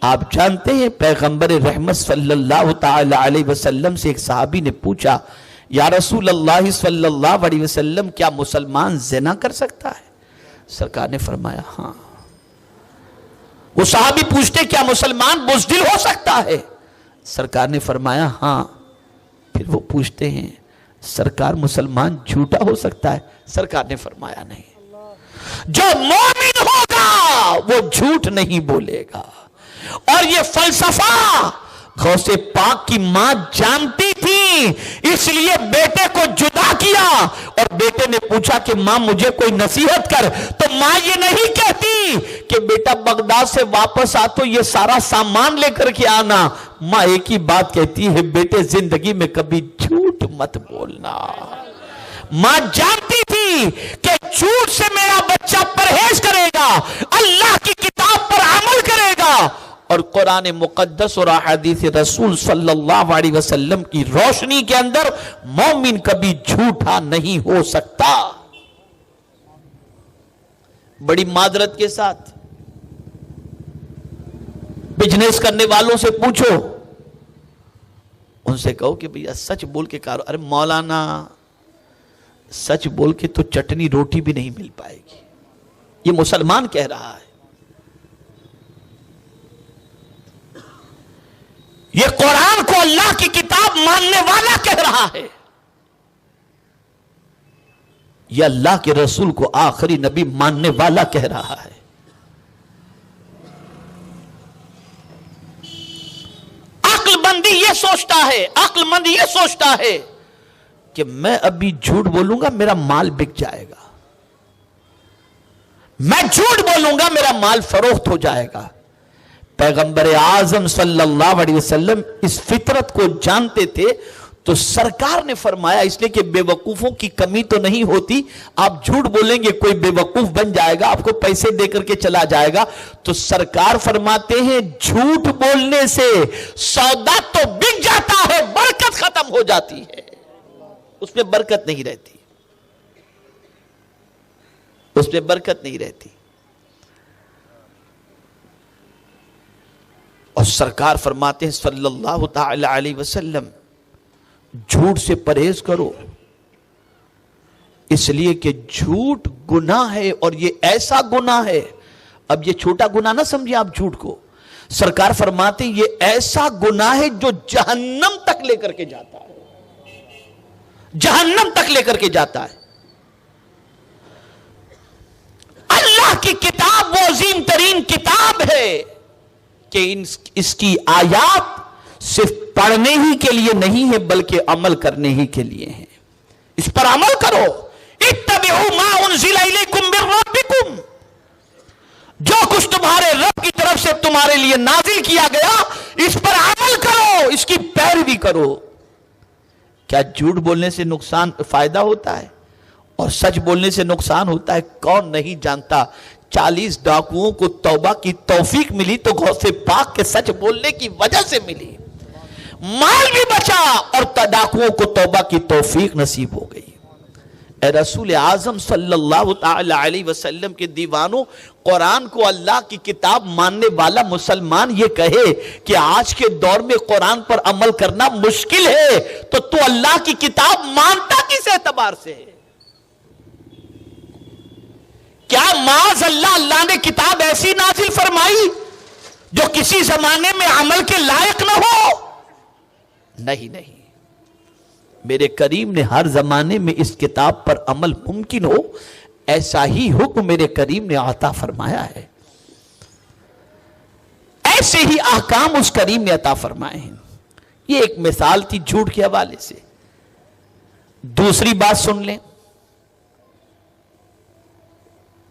آپ جانتے ہیں پیغمبر رحمت صلی اللہ تعالی علیہ وسلم سے ایک صحابی نے پوچھا یا رسول اللہ صلی اللہ علیہ وسلم کیا مسلمان زنا کر سکتا ہے؟ سرکار نے فرمایا ہاں۔ وہ صحابی پوچھتے کیا مسلمان بزدل ہو سکتا ہے؟ سرکار نے فرمایا ہاں۔ پھر وہ پوچھتے ہیں سرکار مسلمان جھوٹا ہو سکتا ہے؟ سرکار نے فرمایا نہیں، جو مومن ہوگا وہ جھوٹ نہیں بولے گا۔ اور یہ فلسفہ غوث پاک کی ماں جانتی تھی، اس لیے بیٹے کو جدا کیا، اور بیٹے نے پوچھا کہ ماں مجھے کوئی نصیحت کر، تو ماں یہ نہیں کہتی کہ بیٹا بغداد سے واپس آ تو یہ سارا سامان لے کر کے آنا، ماں ایک ہی بات کہتی ہے بیٹے زندگی میں کبھی جھوٹ مت بولنا۔ ماں جانتی تھی کہ جھوٹ سے میرا بچہ پرہیز کرے گا، اللہ کی کتاب پر عمل کرے گا، اور قرآن مقدس اور احادیث رسول صلی اللہ علیہ وسلم کی روشنی کے اندر مومن کبھی جھوٹا نہیں ہو سکتا۔ بڑی معذرت کے ساتھ بزنس کرنے والوں سے پوچھو، ان سے کہو کہ بھیا سچ بول کے کارو، ارے مولانا سچ بول کے تو چٹنی روٹی بھی نہیں مل پائے گی، یہ مسلمان کہہ رہا ہے، یہ قرآن کو اللہ کی کتاب ماننے والا کہہ رہا ہے، یہ اللہ کے رسول کو آخری نبی ماننے والا کہہ رہا ہے۔ عقل مندی یہ سوچتا ہے کہ میں ابھی جھوٹ بولوں گا میرا مال بک جائے گا، میں جھوٹ بولوں گا میرا مال فروخت ہو جائے گا۔ پیغمبر اعظم صلی اللہ علیہ وسلم اس فطرت کو جانتے تھے، تو سرکار نے فرمایا اس لیے کہ بے وقوفوں کی کمی تو نہیں ہوتی، آپ جھوٹ بولیں گے کوئی بے وقوف بن جائے گا، آپ کو پیسے دے کر کے چلا جائے گا، تو سرکار فرماتے ہیں جھوٹ بولنے سے سودا تو بک جاتا ہے، برکت ختم ہو جاتی ہے، اس میں برکت نہیں رہتی، اس میں برکت نہیں رہتی۔ اور سرکار فرماتے ہیں صلی اللہ تعالی علیہ وسلم جھوٹ سے پرہیز کرو، اس لیے کہ جھوٹ گناہ ہے، اور یہ ایسا گناہ ہے، اب یہ چھوٹا گناہ نہ سمجھیں آپ جھوٹ کو، سرکار فرماتے ہیں یہ ایسا گناہ ہے جو جہنم تک لے کر کے جاتا ہے، جہنم تک لے کر کے جاتا ہے۔ اللہ کی کتاب وہ عظیم ترین کتاب ہے کہ اس کی آیات صرف پڑھنے ہی کے لیے نہیں ہے بلکہ عمل کرنے ہی کے لیے ہیں، اس پر عمل کرو۔ اتبعوا ما انزل الیکم من ربکم، جو کچھ تمہارے رب کی طرف سے تمہارے لیے نازل کیا گیا اس پر عمل کرو، اس کی پیروی کرو۔ کیا جھوٹ بولنے سے نقصان فائدہ ہوتا ہے اور سچ بولنے سے نقصان ہوتا ہے؟ کون نہیں جانتا 40 ڈاکوؤں کو توبہ کی توفیق ملی تو غوث پاک کے سچ بولنے کی وجہ سے ملی، مال بھی بچا اور ڈاکوؤں کو توبہ کی توفیق نصیب ہو گئی۔ اے رسول اعظم صلی اللہ تعالی علیہ وسلم کے دیوانوں، قرآن کو اللہ کی کتاب ماننے والا مسلمان یہ کہے کہ آج کے دور میں قرآن پر عمل کرنا مشکل ہے، تو اللہ کی کتاب مانتا کس اعتبار سے ہے؟ کیا معاذ اللہ نے کتاب ایسی نازل فرمائی جو کسی زمانے میں عمل کے لائق نہ ہو؟ نہیں، میرے کریم نے ہر زمانے میں اس کتاب پر عمل ممکن ہو ایسا ہی حکم میرے کریم نے عطا فرمایا ہے، ایسے ہی احکام اس کریم نے عطا فرمائے ہیں۔ یہ ایک مثال تھی جھوٹ کے حوالے سے۔ دوسری بات سن لیں،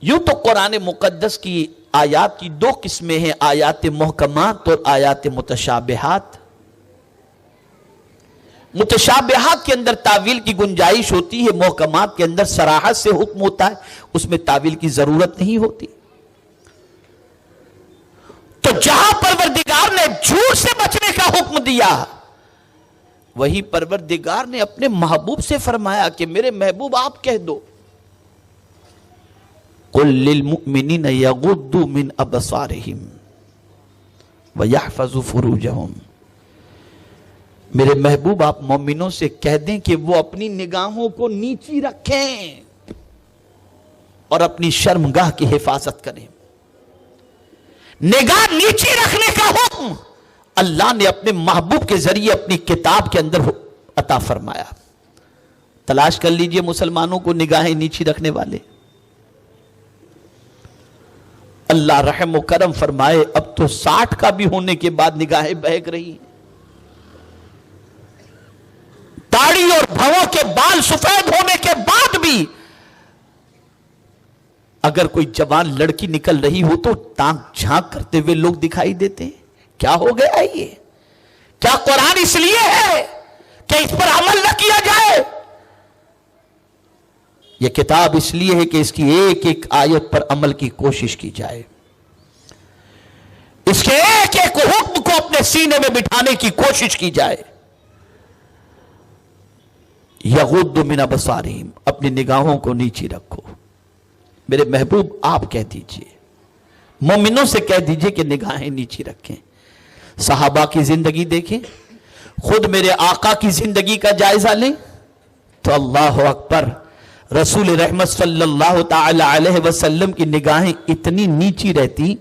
یوں تو قرآن مقدس کی آیات کی 2 قسمیں ہیں، آیات محکمات اور آیات متشابہات۔ متشابہات کے اندر تعویل کی گنجائش ہوتی ہے، محکمات کے اندر صراحت سے حکم ہوتا ہے، اس میں تعویل کی ضرورت نہیں ہوتی۔ تو جہاں پروردگار نے جھوٹ سے بچنے کا حکم دیا، وہی پروردگار نے اپنے محبوب سے فرمایا کہ میرے محبوب آپ کہہ دو قُلْ لِلْمُؤْمِنِينَ يَغُضُّوا مِنْ أَبْصَارِهِمْ وَيَحْفَظُ فُرُوجَهُمْ. میرے محبوب آپ مومنوں سے کہہ دیں کہ وہ اپنی نگاہوں کو نیچی رکھیں اور اپنی شرمگاہ کی حفاظت کریں. نگاہ نیچی رکھنے کا حکم اللہ نے اپنے محبوب کے ذریعے اپنی کتاب کے اندر عطا فرمایا. تلاش کر لیجئے مسلمانوں کو نگاہیں نیچی رکھنے والے. اللہ رحم و کرم فرمائے اب تو 60 کا بھی ہونے کے بعد نگاہیں بہک رہی ہیں. داڑھی اور بھووں کے بال سفید ہونے کے بعد بھی اگر کوئی جوان لڑکی نکل رہی ہو تو تانک جھانک کرتے ہوئے لوگ دکھائی دیتے ہیں. کیا ہو گیا یہ؟ کیا قرآن اس لیے ہے کہ اس پر عمل نہ کیا جائے؟ یہ کتاب اس لیے ہے کہ اس کی ایک ایک آیت پر عمل کی کوشش کی جائے. اس کے ایک ایک حکم کو اپنے سینے میں بٹھانے کی کوشش کی جائے. یغض من ابصارہم، اپنی نگاہوں کو نیچی رکھو. میرے محبوب آپ کہہ دیجئے، مومنوں سے کہہ دیجئے کہ نگاہیں نیچی رکھیں. صحابہ کی زندگی دیکھیں، خود میرے آقا کی زندگی کا جائزہ لیں تو اللہ اکبر، رسول رحمت صلی اللہ تعالی علیہ وسلم کی نگاہیں اتنی نیچی رہتی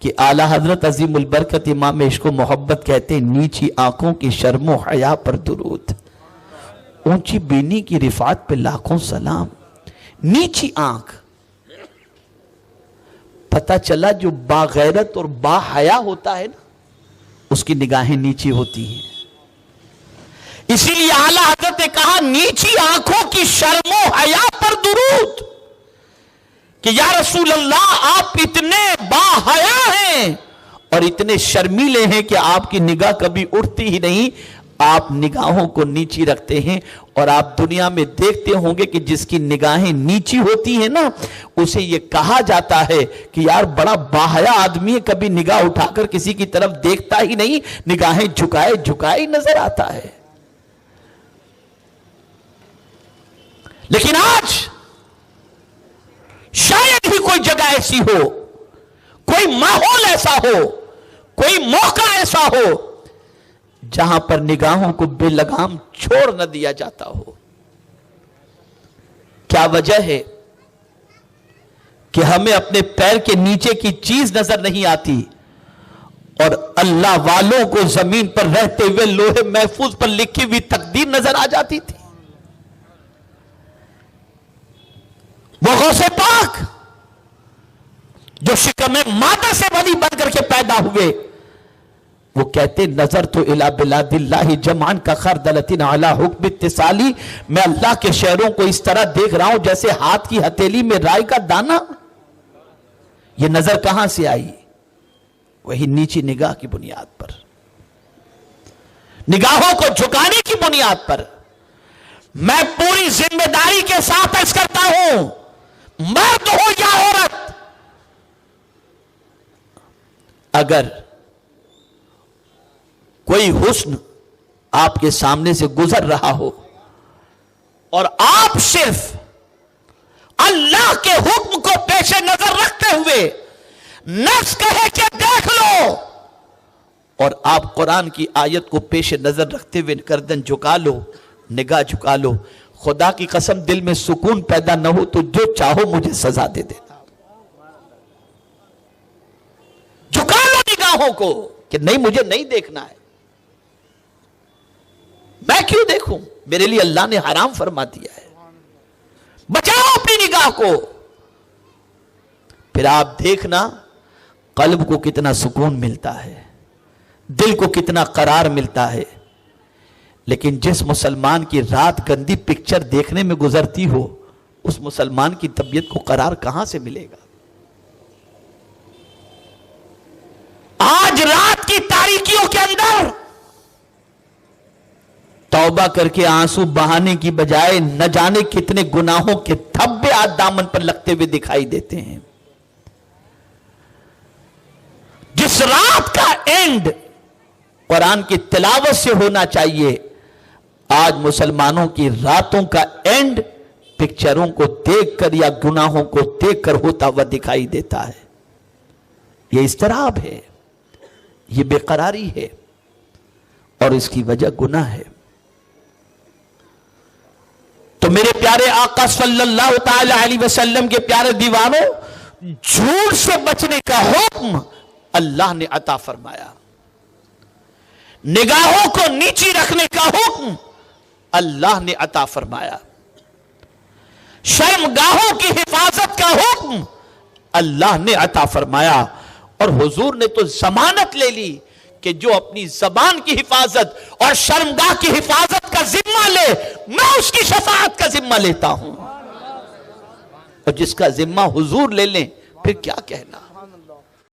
کہ اعلیٰ حضرت عظیم البرکت امام عشق و محبت کہتے ہیں نیچی آنکھوں کی شرم و حیا پر درود، اونچی بینی کی رفعت پہ لاکھوں سلام. نیچی آنکھ، پتہ چلا جو باغیرت اور با حیا ہوتا ہے نا اس کی نگاہیں نیچی ہوتی ہیں. اسی لیے اعلیٰ حضرت نے کہا نیچی آنکھوں کی شرم و حیا پر درود، کہ یا رسول اللہ آپ اتنے با حیا ہیں اور اتنے شرمیلے ہیں کہ آپ کی نگاہ کبھی اٹھتی ہی نہیں. آپ نگاہوں کو نیچی رکھتے ہیں اور آپ دنیا میں دیکھتے ہوں گے کہ جس کی نگاہیں نیچی ہوتی ہیں نا اسے یہ کہا جاتا ہے کہ یار بڑا باحیا آدمی ہے، کبھی نگاہ اٹھا کر کسی کی طرف دیکھتا ہی نہیں، نگاہیں جھکائے جھکائے نظر آتا ہے. لیکن آج شاید ہی کوئی جگہ ایسی ہو، کوئی ماحول ایسا ہو، کوئی موقع ایسا ہو جہاں پر نگاہوں کو بے لگام چھوڑ نہ دیا جاتا ہو. کیا وجہ ہے کہ ہمیں اپنے پیر کے نیچے کی چیز نظر نہیں آتی اور اللہ والوں کو زمین پر رہتے ہوئے لوہے محفوظ پر لکھی ہوئی تقدیر نظر آ جاتی تھی. وہ غوث پاک جو شکم مادہ سے ولی بن کر کے پیدا ہوئے، وہ کہتے نظر تو الی بلاد اللہ جمعن کا خردلتن علی حکم اتصالی، میں اللہ کے شہروں کو اس طرح دیکھ رہا ہوں جیسے ہاتھ کی ہتھیلی میں رائی کا دانہ. یہ نظر کہاں سے آئی؟ وہی نیچی نگاہ کی بنیاد پر، نگاہوں کو جھکانے کی بنیاد پر. میں پوری ذمہ داری کے ساتھ عرض کرتا ہوں، مرد ہو یا عورت، اگر کوئی حسن آپ کے سامنے سے گزر رہا ہو اور آپ صرف اللہ کے حکم کو پیش نظر رکھتے ہوئے نفس کہے کہ دیکھ لو، اور آپ قرآن کی آیت کو پیش نظر رکھتے ہوئے گردن جھکا لو، نگاہ جھکا لو، خدا کی قسم دل میں سکون پیدا نہ ہو تو جو چاہو مجھے سزا دے دینا. جھکا لو نگاہوں کو کہ نہیں مجھے نہیں دیکھنا ہے. میں کیوں دیکھوں؟ میرے لیے اللہ نے حرام فرما دیا ہے. بچاؤ اپنی نگاہ کو. پھر آپ دیکھنا قلب کو کتنا سکون ملتا ہے، دل کو کتنا قرار ملتا ہے. لیکن جس مسلمان کی رات گندی پکچر دیکھنے میں گزرتی ہو اس مسلمان کی طبیعت کو قرار کہاں سے ملے گا؟ آج رات کی تاریکیوں کے اندر توبہ کر کے آنسو بہانے کی بجائے نہ جانے کتنے گناہوں کے دھبے آج دامن پر لگتے ہوئے دکھائی دیتے ہیں. جس رات کا اینڈ قرآن کی تلاوت سے ہونا چاہیے، آج مسلمانوں کی راتوں کا اینڈ پکچروں کو دیکھ کر یا گناہوں کو دیکھ کر ہوتا ہوا دکھائی دیتا ہے. یہ اضطراب ہے، یہ بے قراری ہے اور اس کی وجہ گناہ ہے۔ تو میرے پیارے آقا صلی اللہ تعالی علیہ وسلم کے پیارے دیوانوں، جھوٹ سے بچنے کا حکم اللہ نے عطا فرمایا، نگاہوں کو نیچی رکھنے کا حکم اللہ نے عطا فرمایا، شرمگاہوں کی حفاظت کا حکم اللہ نے عطا فرمایا، اور حضور نے تو ضمانت لے لی کہ جو اپنی زبان کی حفاظت اور شرمگاہ کی حفاظت کا ذمہ لے، میں اس کی شفاعت کا ذمہ لیتا ہوں، اور جس کا ذمہ حضور لے لیں پھر کیا کہنا۔